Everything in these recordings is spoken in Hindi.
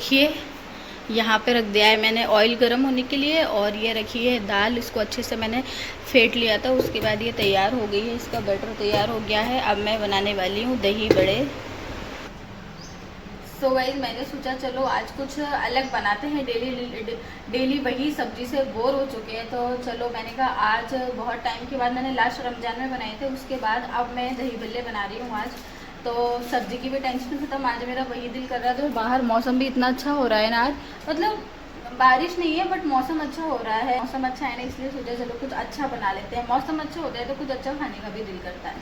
देखिए यहाँ पे रख दिया है मैंने ऑयल गर्म होने के लिए, और ये रखी है दाल, इसको अच्छे से मैंने फेंट लिया था। उसके बाद ये तैयार हो गई है, इसका बैटर तैयार हो गया है। अब मैं बनाने वाली हूँ दही बड़े। सो गाइस मैंने सोचा चलो आज कुछ अलग बनाते हैं, डेली वही सब्जी से बोर हो चुके हैं। तो चलो मैंने कहा आज बहुत टाइम के बाद, मैंने लास्ट रमज़ान में बनाए थे, उसके बाद अब मैं दही बल्ले बना रही हूँ आज। तो सब्जी की भी टेंशन खत्म, आज मेरा वही दिल कर रहा था। तो बाहर मौसम भी इतना अच्छा हो रहा है ना आज, मतलब बारिश नहीं है बट मौसम अच्छा हो रहा है। मौसम अच्छा है ना, इसलिए सोचा चलो कुछ अच्छा बना लेते हैं। मौसम अच्छा होता है तो कुछ अच्छा खाने का भी दिल करता है।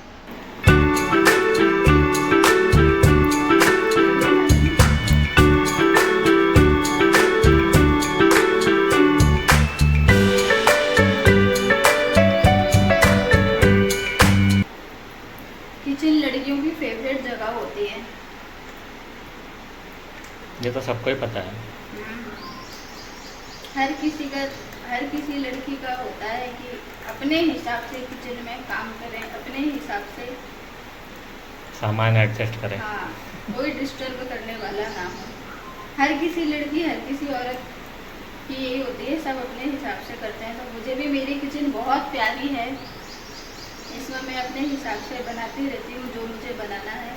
किचन लड़कियों की फेवरेट जगह होती है, ये तो सबको ही पता है। हर किसी लड़की का होता है कि अपने हिसाब से किचन में काम करें, अपने हिसाब से सामान एडजस्ट करें। हाँ, कोई डिस्टर्ब करने वाला ना हो। हर किसी लड़की, हर किसी औरत की यही होती है, सब अपने हिसाब से करते हैं। तो मुझे भी मेरी किचन बहुत प्यारी है, इसमें मैं अपने हिसाब से बनाती रहती हूँ जो मुझे बनाना है।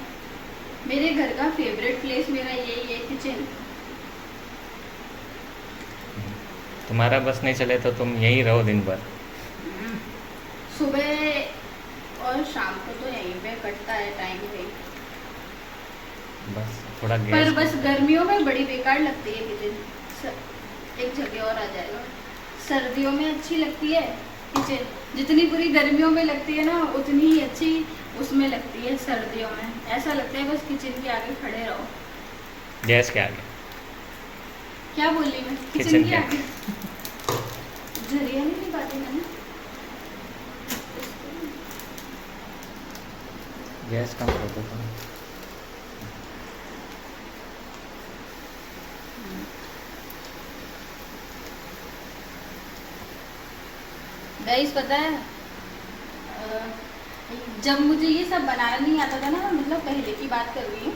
मेरे घर का फेवरेट प्लेस मेरा यही है, किचन। तुम्हारा बस नहीं चले तो तुम यहीं रहो दिन भर। सुबह और शाम को तो यहीं पे कटता है टाइम पे, बस थोड़ा पर गैस बस गर्मियों में बड़ी बेकार लगती है किचन। एक जगह और आ जाएगा, सर्दियों में अच्छी लगती है किचन, जितनी पूरी गर्मियों में लगती है ना उतनी ही अच्छी उसमें लगती है सर्दियों में। ऐसा लगता है बस किचन के आगे खड़े रहो। गैस के आगे क्या बोली मैं? किचन के आगे झरिया नहीं पाती मैंने। गैस कम कर दो तुम। गाइस पता है जब मुझे ये सब बनाना नहीं आता था ना, मतलब पहले की बात कर रही हूँ,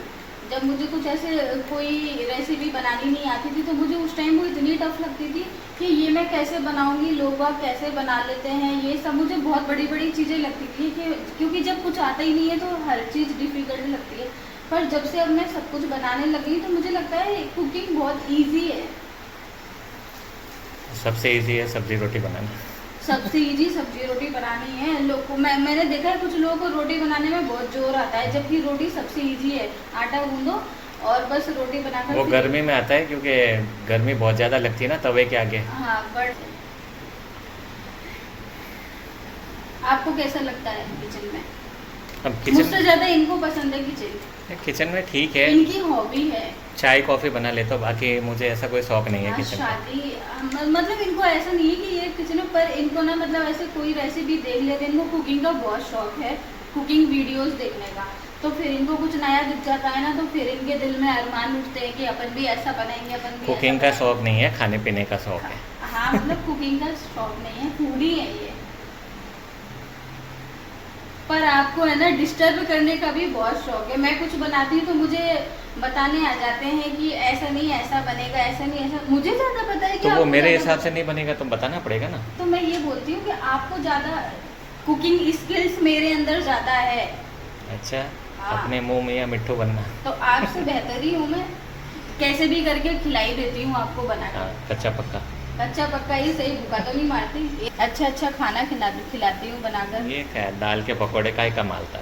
जब मुझे कुछ ऐसे कोई रेसिपी बनानी नहीं आती थी तो मुझे उस टाइम वो इतनी टफ लगती थी कि ये मैं कैसे बनाऊंगी, लोग आप कैसे बना लेते हैं, ये सब मुझे बहुत बड़ी बड़ी चीज़ें लगती थी कि क्योंकि जब कुछ आता ही नहीं है तो हर चीज़ डिफ़िकल्ट लगती है। पर जब से अब मैं सब कुछ बनाने लगी तो मुझे लगता है कुकिंग बहुत ईजी है। सबसे इजी है सब्जी रोटी बनाना। सबसे इजी सब्जी रोटी बनानी है। लोग को मैंने देखा है कुछ लोगों को रोटी बनाने में बहुत जोर आता है, जबकि रोटी सबसे इजी है। आटा गूंदो और बस रोटी बनाकर। वो गर्मी में आता है क्योंकि गर्मी बहुत ज़्यादा लगती है ना तवे के आगे। हाँ, बट आपको कैसा लगता है किचन में? अब किचन मुझसे ज़्यादा इनको पसंद है किचन, किचन में ठीक है, इनकी हॉबी है। चाय कॉफ़ी बना लेता हूँ, बाकी मुझे ऐसा कोई शौक नहीं है हाँ, किचन का। शादी मतलब इनको ऐसा नहीं है कि ये किचन में, पर इनको ना मतलब ऐसे कोई रेसिपी देख लेते हैं। इनको कुकिंग का बहुत शौक है, कुकिंग वीडियोस देखने का। तो फिर इनको कुछ नया दिख जाता है ना तो फिर इनके दिल में अरमान उठते हैं कि अपन भी ऐसा बनाएंगे, अपन भी कुकिंग का शौक नहीं है, खाने पीने का शौक है। हाँ, मतलब कुकिंग का शौक नहीं है, फूडी है ये। पर आपको है ना डिस्टर्ब करने का भी बहुत शौक है। मैं कुछ बनाती हूँ तो मुझे बताने आ जाते हैं कि ऐसा नहीं ऐसा बनेगा, ऐसा नहीं ऐसा। मुझे ज़्यादा पता है कि तो वो मेरे हिसाब से नहीं बनेगा तो बताना पड़ेगा ना। तो मैं ये बोलती हूँ कि आपको ज़्यादा कुकिंग स्किल्स मेरे अंदर ज़्यादा है। अच्छा। हाँ। अपने मुंह में या मिट्ठू बनना। तो आपसे बेहतर ही हूँ मैं, कैसे भी करके खिलाई देती हूँ आपको बनाकर। हाँ, कच्चा पक्का। कच्चा पक्का ही सही, भूखा तो नहीं मारती। अच्छा अच्छा खाना खिलाती हूँ बनाकर। ये क्या है, दाल के पकौड़े का ही कमाल था।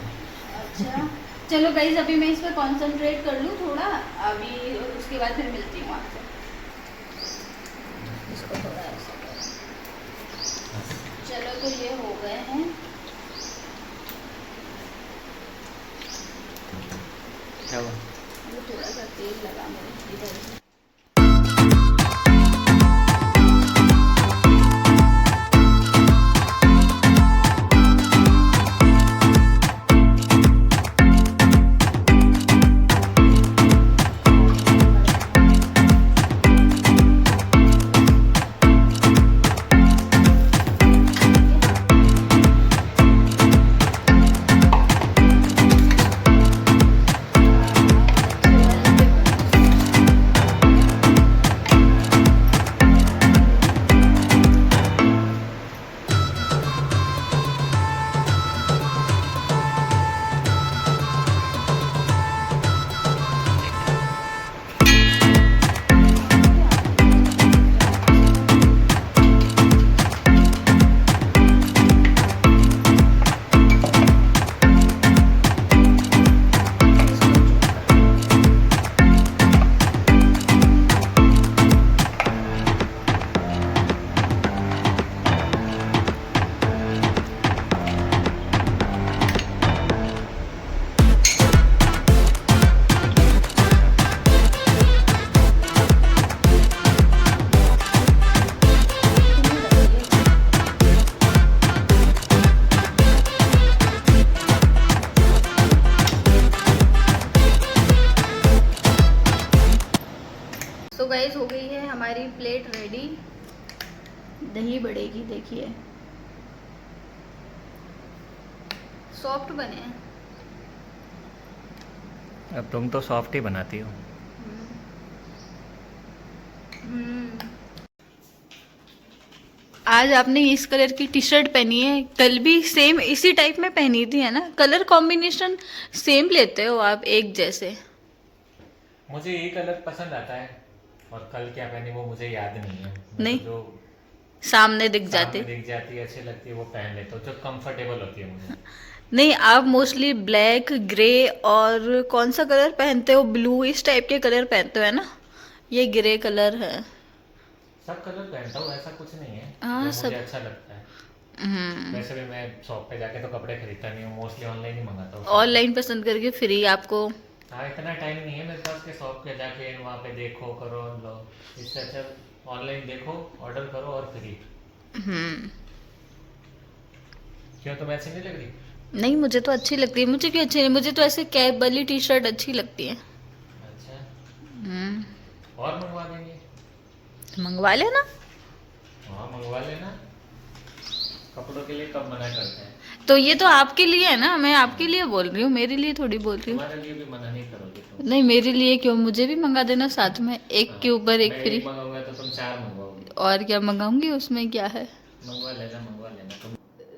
अच्छा चलो गाइस, अभी मैं इस पर कॉन्सेंट्रेट कर लूँ थोड़ा, अभी उसके बाद फिर मिलती हूँ आपसे। इसको थोड़ा ऐसा करो। चलो तो ये हो गए हैं। क्या हुआ? वो थोड़ा सा तेल लगा मेरे इधर से। दही बड़े की देखिए सॉफ्ट बने हैं। अब तुम तो सॉफ्ट ही बनाती हो। हम्म। आज आपने इस कलर की टी शर्ट पहनी है, कल भी सेम इसी टाइप में पहनी थी है ना? कलर कॉम्बिनेशन सेम लेते हो आप, एक जैसे। मुझे यही कलर पसंद आता है, और कल क्या पहनी वो मुझे याद नहीं है। मैं तो नहीं, जो सामने दिख सामने जाते। दिख जाती है, अच्छी लगती है, वो पहन लेता हूँ, जो कंफर्टेबल होती है मुझे। नहीं, आप मोस्टली ब्लैक, ग्रे और कौन सा कलर पहनते हो? ब्लू, इस टाइप के कलर पहनते हो है ना? ये ग्रे कलर है। सब कलर पहनता हूँ, ऐसा कुछ नहीं है, हाँ जो मुझे सब। अच्छा लगता है। हम्म। वैसे भी मैं शॉप पे जाके तो कपड़े खरीदता नहीं हूँ, मोस्टली ऑनलाइन ही मंगाता हूँ सब ऑनलाइन कुछ। पसंद करके फ्री आपको। हाँ, इतना टाइम नहीं है मेरे पास कि शॉप पे जाके वहाँ पे देखो करो लो। इससे अच्छा ऑनलाइन देखो, ऑर्डर करो और फ्री। हम्म। क्यों, तुम्हें अच्छी नहीं लग रही? नहीं, मुझे तो अच्छी लगती है। मुझे क्यों अच्छी नहीं, मुझे तो ऐसे कैप वाली टी शर्ट अच्छी लगती है। अच्छा, हम्म। और मंगवा देंगे। मंगवा लेना। हाँ, मंगवा लेना। कपड़ों के लिए कब मना करते हैं। तो ये तो आपके लिए है ना, मैं आपके हाँ, लिए बोल रही हूँ, मेरे लिए थोड़ी बोल रही हूँ। तुम्हारे लिए भी मना नहीं करोगे तुम। नहीं, मेरे लिए क्यों, मुझे भी मंगा देना साथ में, एक हाँ, के ऊपर एक मैं फ्री। एक मंगाऊंगा तो तुम चार मंगवाओगे। और क्या मंगाऊंगी, उसमें क्या है। मंगवा लेना तुम।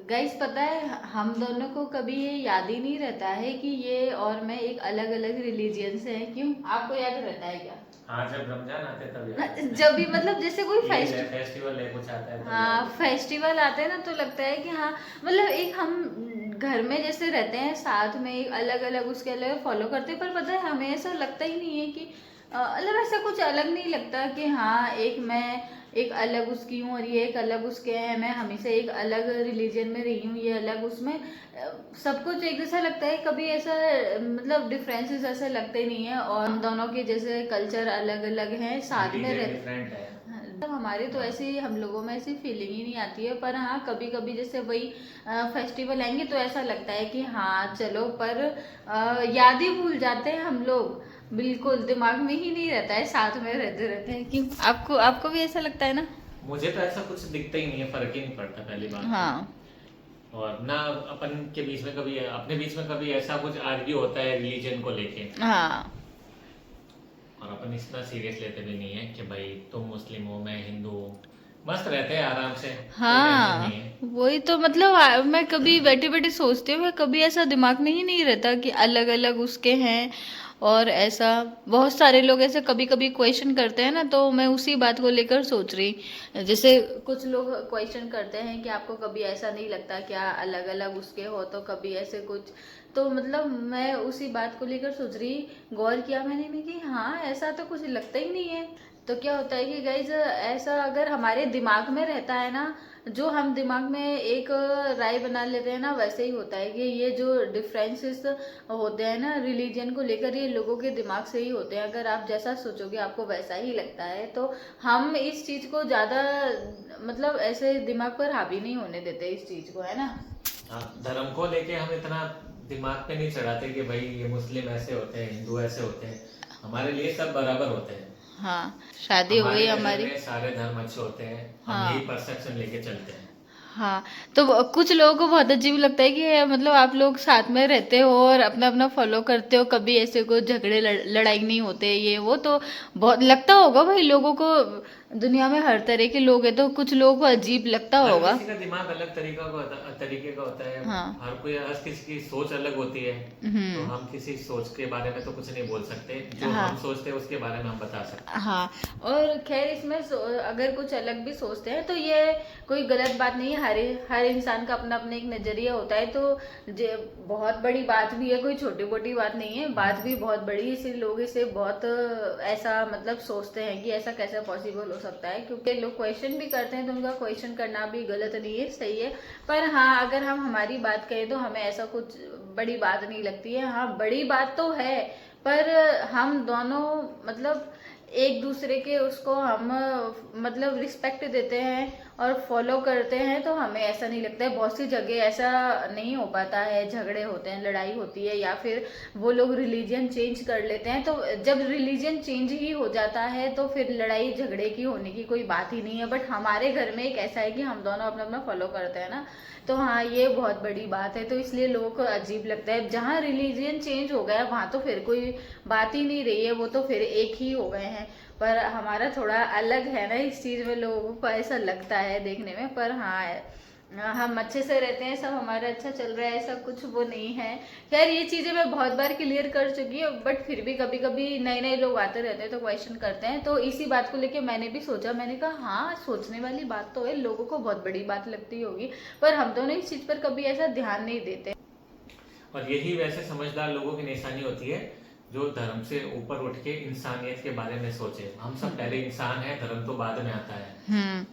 गाइस, पता है हम दोनों को कभी ये याद ही नहीं रहता है कि ये और मैं एक अलग अलग रिलीजियन से हैं। क्यों, आपको याद रहता है क्या? हाँ, जब रमजान आते तब याद आता जब भी है। मतलब जैसे कोई ईद है, फेस्टिवल है, कुछ आता है तब याद हाँ, होता है। फेस्टिवल आते हैं ना तो लगता है कि हाँ, मतलब एक हम घर में जैसे रहते हैं साथ में, एक अलग अलग उसके अलग फॉलो करते हैं, पर पता है हमें ऐसा लगता ही नहीं है कि मतलब ऐसा कुछ अलग नहीं लगता कि हाँ, एक मैं एक अलग उसकी हूँ और ये एक अलग उसके हैं, मैं हमेशा एक अलग रिलीजन में रही हूँ, ये अलग उसमें सब कुछ एक जैसा लगता है। कभी ऐसा मतलब डिफरेंसेस ऐसे लगते ही नहीं है, और हम दोनों के जैसे कल्चर अलग अलग हैं, साथ में रिलीजन रहते। डिफरेंट है। मतलब हमारी तो हाँ। ऐसी, हम लोगों में ऐसी फीलिंग ही नहीं आती है, पर हाँ कभी कभी जैसे वही फेस्टिवल आएंगे तो ऐसा लगता है कि हाँ चलो, पर याद ही भूल जाते हैं हम लोग, बिल्कुल दिमाग में ही नहीं रहता है, साथ में रहते रहते हैं। क्यों, आपको आपको भी ऐसा लगता है ना? मुझे तो ऐसा कुछ दिखता ही नहीं है, फर्क ही नहीं पड़ता पहली बात तो। हाँ। और ना अपन के बीच में कभी, अपने बीच में कभी ऐसा कुछ आर्ग्यू होता है रिलीजन को लेके। हाँ। और अपन इतना सीरियस लेते भी नहीं है कि भाई तुम मुस्लिम हो मैं हिंदू हूँ। मस्त रहते हैं आराम से, कोई टेंशन नहीं है। हाँ, वही तो मतलब मैं कभी बैठे बैठे सोचती हूँ, मैं कभी ऐसा दिमाग में ही नहीं रहता कि अलग अलग उसके हैं। और ऐसा बहुत सारे लोग ऐसे कभी कभी क्वेश्चन करते हैं ना, तो मैं उसी बात को लेकर सोच रही, जैसे कुछ लोग क्वेश्चन करते हैं कि आपको कभी ऐसा नहीं लगता क्या अलग अलग उसके हो, तो कभी ऐसे कुछ, तो मतलब मैं उसी बात को लेकर सोच रही, गौर किया मैंने भी कि हाँ ऐसा तो कुछ लगता ही नहीं है। तो क्या होता है कि गाइज, ऐसा अगर हमारे दिमाग में रहता है ना, जो हम दिमाग में एक राय बना लेते हैं ना, वैसे ही होता है कि ये जो डिफरेंसेस होते हैं ना रिलीजन को लेकर, ये लोगों के दिमाग से ही होते हैं। अगर आप जैसा सोचोगे आपको वैसा ही लगता है, तो हम इस चीज को ज्यादा मतलब ऐसे दिमाग पर हावी नहीं होने देते इस चीज को, है ना? हाँ, धर्म को लेके हम इतना दिमाग पे नहीं चढ़ाते कि भाई ये मुस्लिम ऐसे होते हैं, हिंदू ऐसे होते हैं। हमारे लिए सब बराबर होते हैं। हाँ, शादी हो गई हमारी नजर हमारी। में सारे धर्म अच्छे होते हैं, हम यही हाँ। परसेप्शन लेके चलते हैं। हाँ, तो कुछ लोगों को बहुत अजीब लगता है कि मतलब आप लोग साथ में रहते हो और अपना अपना फॉलो करते हो, कभी ऐसे कोई झगड़े लड़ाई नहीं होते, ये वो तो बहुत लगता होगा भाई लोगों को। दुनिया में हर तरह के लोग हैं, तो कुछ लोगों को अजीब लगता हर होगा। किसी का दिमाग अलग तरीके का होता है। हाँ। हर किसी की सोच अलग होती है। तो हम्म। हम किसी सोच के बारे में तो कुछ नहीं बोल सकते, जो हम हाँ। सोचते हैं उसके बारे में हम बता सकते हैं। हाँ। और खैर इसमें अगर कुछ अलग भी सोचते हैं तो ये कोई गलत बात नहीं है, हर इंसान का अपना अपना एक नजरिया होता है, तो बहुत बड़ी बात भी है, कोई छोटी मोटी बात नहीं है, बात भी बहुत बड़ी है, इसलिए लोग इसे बहुत ऐसा मतलब सोचते हैं कि ऐसा कैसे पॉसिबल हो सकता है, क्योंकि लोग क्वेश्चन भी करते हैं, तो उनका क्वेश्चन करना भी गलत नहीं है, सही है। पर हाँ, अगर हम हमारी बात करें तो हमें ऐसा कुछ बड़ी बात नहीं लगती है। हाँ, बड़ी बात तो है, पर हम दोनों मतलब एक दूसरे के उसको हम मतलब रिस्पेक्ट देते हैं, और फॉलो करते हैं तो हमें ऐसा नहीं लगता है। बहुत सी जगह ऐसा नहीं हो पाता है, झगड़े होते हैं, लड़ाई होती है, या फिर वो लोग रिलीजन चेंज कर लेते हैं। तो जब रिलीजन चेंज ही हो जाता है तो फिर लड़ाई झगड़े की होने की कोई बात ही नहीं है। बट हमारे घर में एक ऐसा है कि हम दोनों अपना अपना फॉलो करते हैं ना, तो हाँ ये बहुत बड़ी बात है। तो इसलिए लोगों को अजीब लगता है। जहाँ रिलीजन चेंज हो गया वहाँ तो फिर कोई बात ही नहीं रही है, वो तो फिर एक ही हो गए हैं। पर हमारा थोड़ा अलग है ना इस चीज़ में, लोगों को ऐसा लगता है देखने में। पर हाँ हम अच्छे से रहते हैं, सब हमारा अच्छा चल रहा है, ऐसा कुछ वो नहीं है। खैर ये चीज़ें मैं बहुत बार क्लियर कर चुकी हूँ, बट फिर भी कभी कभी नए नए लोग आते रहते हैं तो क्वेश्चन करते हैं। तो इसी बात को लेके मैंने भी सोचा, मैंने कहा हाँ सोचने वाली बात तो है, लोगों को बहुत बड़ी बात लगती होगी, पर हम दोनों इस चीज़ पर कभी ऐसा ध्यान नहीं देते। और यही वैसे समझदार लोगों की निशानी होती है जो धर्म से ऊपर उठ के इंसानियत के बारे में सोचे। हम सब पहले इंसान है, धर्म तो बाद में आता है।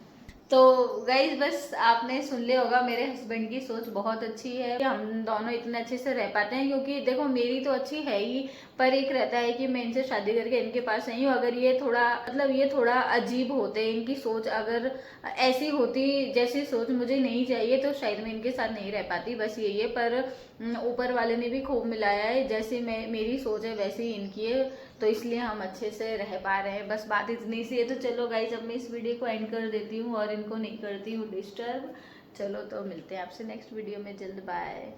तो गाइज बस आपने सुन लिया होगा, मेरे हस्बैंड की सोच बहुत अच्छी है कि हम दोनों इतने अच्छे से रह पाते हैं। क्योंकि देखो मेरी तो अच्छी है ही, पर एक रहता है कि मैं इनसे शादी करके इनके पास आई हूँ, अगर ये थोड़ा मतलब ये थोड़ा अजीब होते, इनकी सोच अगर ऐसी होती जैसी सोच मुझे नहीं चाहिए, तो शायद मैं इनके साथ नहीं रह पाती। बस यही है। पर ऊपर वाले ने भी खूब मिलाया है, जैसे मैं मेरी सोच है वैसे ही इनकी है, तो इसलिए हम अच्छे से रह पा रहे हैं। बस बात इतनी सी है। तो चलो गाइज अब मैं इस वीडियो को एंड कर देती हूँ और इनको नहीं करती हूँ डिस्टर्ब। चलो तो मिलते हैं आपसे नेक्स्ट वीडियो में जल्द। बाय।